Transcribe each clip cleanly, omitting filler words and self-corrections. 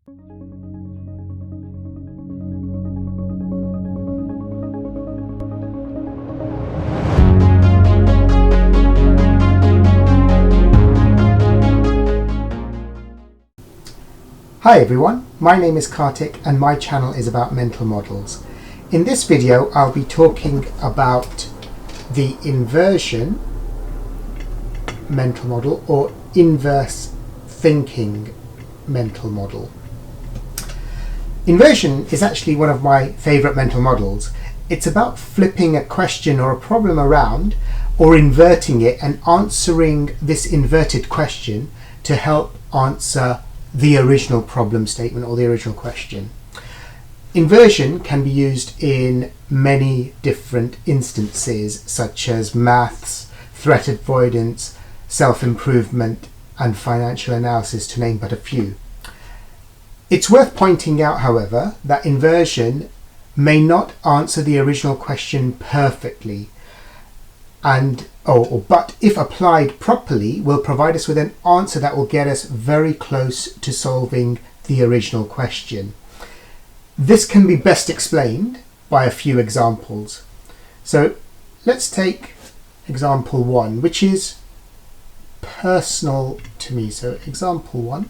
Hi everyone, my name is Kartik and my channel is about mental models. In this video I'll be talking about the inversion mental model or inverse thinking mental model. Inversion is actually one of my favourite mental models. It's about flipping a question or a problem around or inverting it and answering this inverted question to help answer the original problem statement or the original question. Inversion can be used in many different instances such as maths, threat avoidance, self-improvement and financial analysis, to name but a few. It's worth pointing out, however, that inversion may not answer the original question perfectly, but if applied properly will provide us with an answer that will get us very close to solving the original question. This can be best explained by a few examples. So let's take example 1, which is personal to me. So example 1.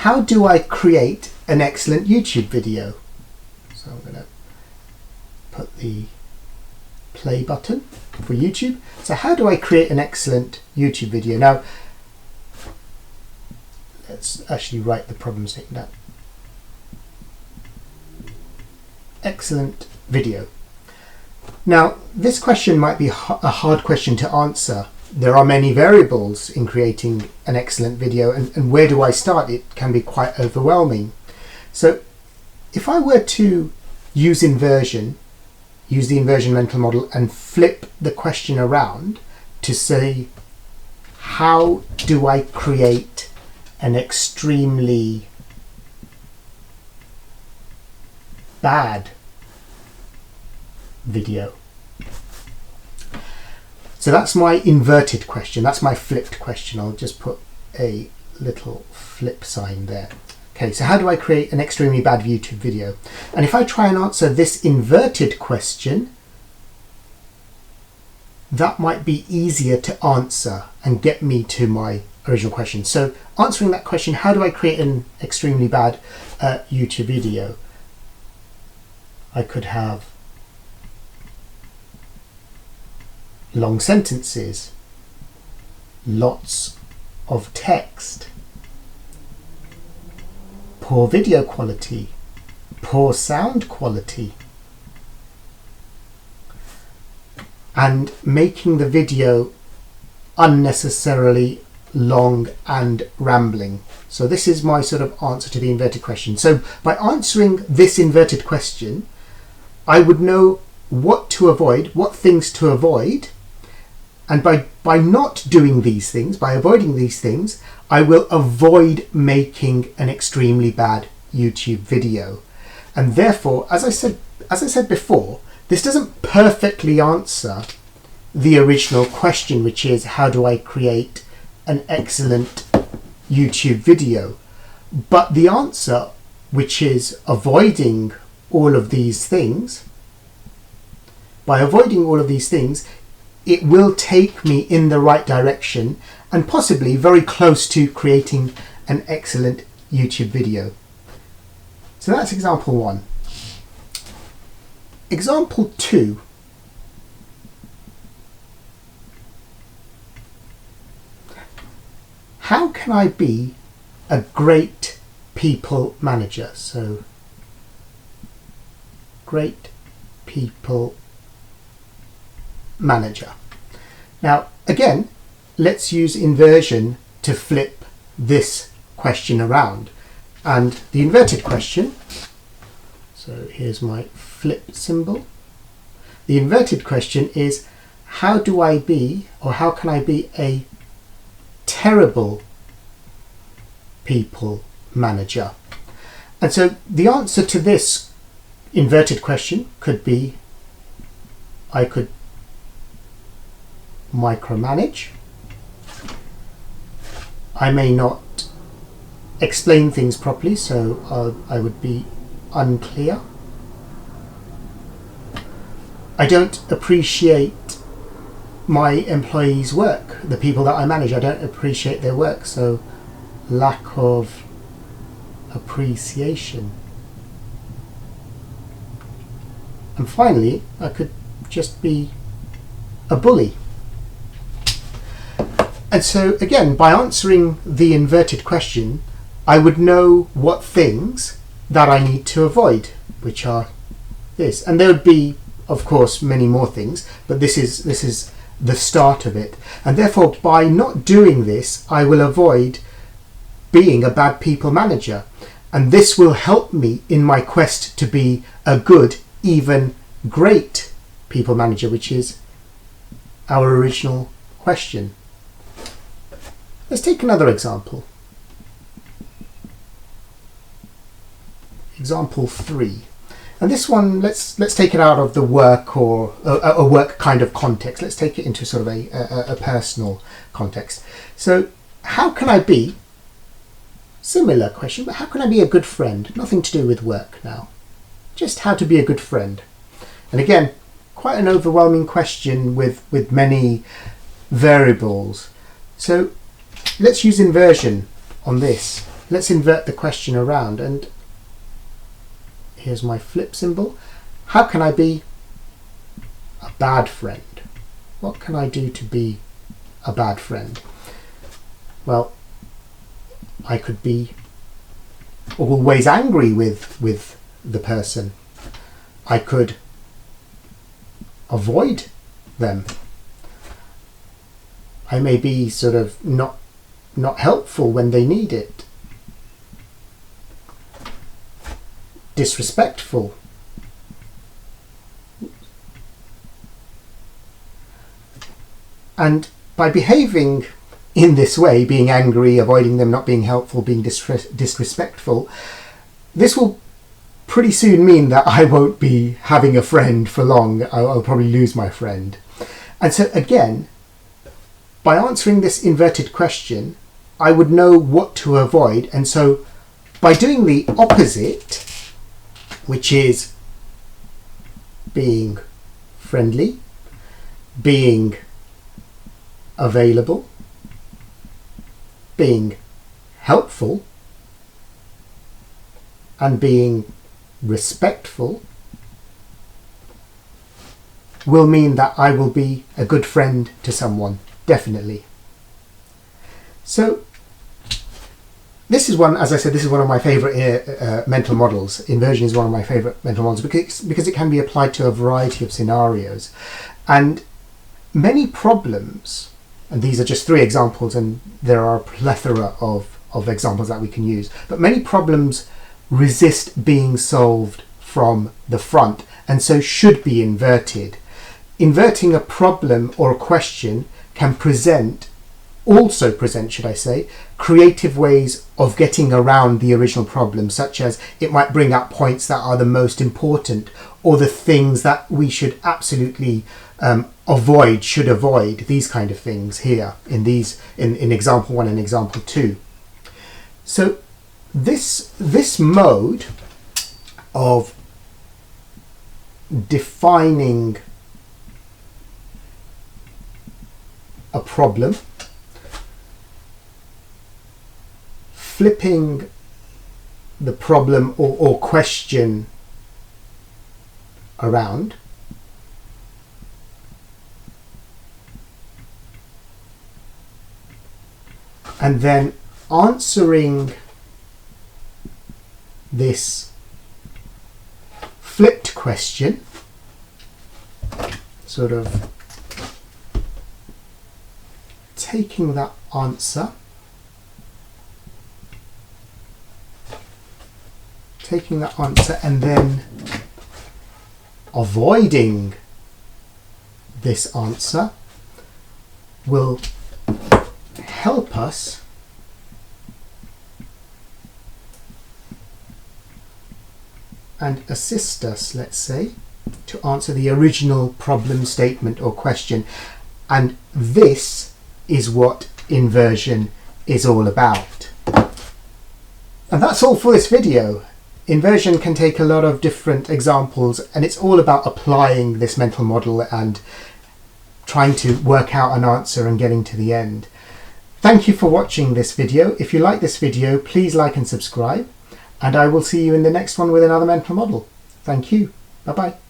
How do I create an excellent YouTube video? So I'm going to put the play button for YouTube. So how do I create an excellent YouTube video? Now let's actually write the problem statement down. Excellent video. Now this question might be a hard question to answer. There are many variables in creating an excellent video, and where do I start? It can be quite overwhelming. So if I were to use the inversion mental model and flip the question around to say, how do I create an extremely bad video? So that's my inverted question, that's my flipped question. I'll just put a little flip sign there. Okay, so how do I create an extremely bad YouTube video? And if I try and answer this inverted question, that might be easier to answer and get me to my original question. So answering that question, how do I create an extremely bad YouTube video? I could have long sentences, lots of text, poor video quality, poor sound quality, and making the video unnecessarily long and rambling. So this is my sort of answer to the inverted question. So by answering this inverted question, I would know what to avoid, what things to avoid, and by not doing these things, by avoiding these things, I will avoid making an extremely bad YouTube video. And therefore, as I said before, this doesn't perfectly answer the original question, which is how do I create an excellent YouTube video? But the answer, which is avoiding all of these things, by avoiding all of these things, it will take me in the right direction and possibly very close to creating an excellent YouTube video. So that's example 1. Example 2. How can I be a great people manager? So great people manager. Now again, let's use inversion to flip this question around. And the inverted question, so here's my flip symbol. The inverted question is, how do I be, or how can I be a terrible people manager? And so the answer to this inverted question could be, I could micromanage. I may not explain things properly, so I would be unclear. I don't appreciate my employees' work, the people that I manage. I don't appreciate their work, so lack of appreciation. And finally, I could just be a bully. And so again, by answering the inverted question, I would know what things that I need to avoid, which are this. And there would be, of course, many more things, but this is the start of it. And therefore, by not doing this, I will avoid being a bad people manager. And this will help me in my quest to be a good, even great people manager, which is our original question. Let's take another example. Example 3. And this one, let's take it out of the work or a work kind of context. Let's take it into sort of a personal context. So how can I be, similar question, but how can I be a good friend? Nothing to do with work now. Just how to be a good friend. And again, quite an overwhelming question with many variables. So let's use inversion on this. Let's invert the question around, and here's my flip symbol. How can I be a bad friend? What can I do to be a bad friend? Well, I could be always angry with the person. I could avoid them. I may be sort of not helpful when they need it. Disrespectful. And by behaving in this way, being angry, avoiding them, not being helpful, being disrespectful, this will pretty soon mean that I won't be having a friend for long. I'll probably lose my friend. And so again, by answering this inverted question, I would know what to avoid. And so by doing the opposite, which is being friendly, being available, being helpful, and being respectful, will mean that I will be a good friend to someone, definitely. So this is one, as I said, this is one of my favourite mental models. Inversion is one of my favourite mental models because it can be applied to a variety of scenarios. And many problems, and these are just 3 examples, and there are a plethora of examples that we can use, but many problems resist being solved from the front, and so should be inverted. Inverting a problem or a question can also present, creative ways of getting around the original problem, such as it might bring up points that are the most important, or the things that we should absolutely should avoid, these kind of things here in example 1 and example 2. So this mode of defining a problem, flipping the problem or question around, and then answering this flipped question, sort of taking that answer, and then avoiding this answer will help us and assist us, let's say, to answer the original problem statement or question. And this is what inversion is all about. that's all for this video. Inversion can take a lot of different examples, and it's all about applying this mental model and trying to work out an answer and getting to the end. Thank you for watching this video. If you like this video, please like and subscribe, and I will see you in the next one with another mental model. Thank you. Bye-bye.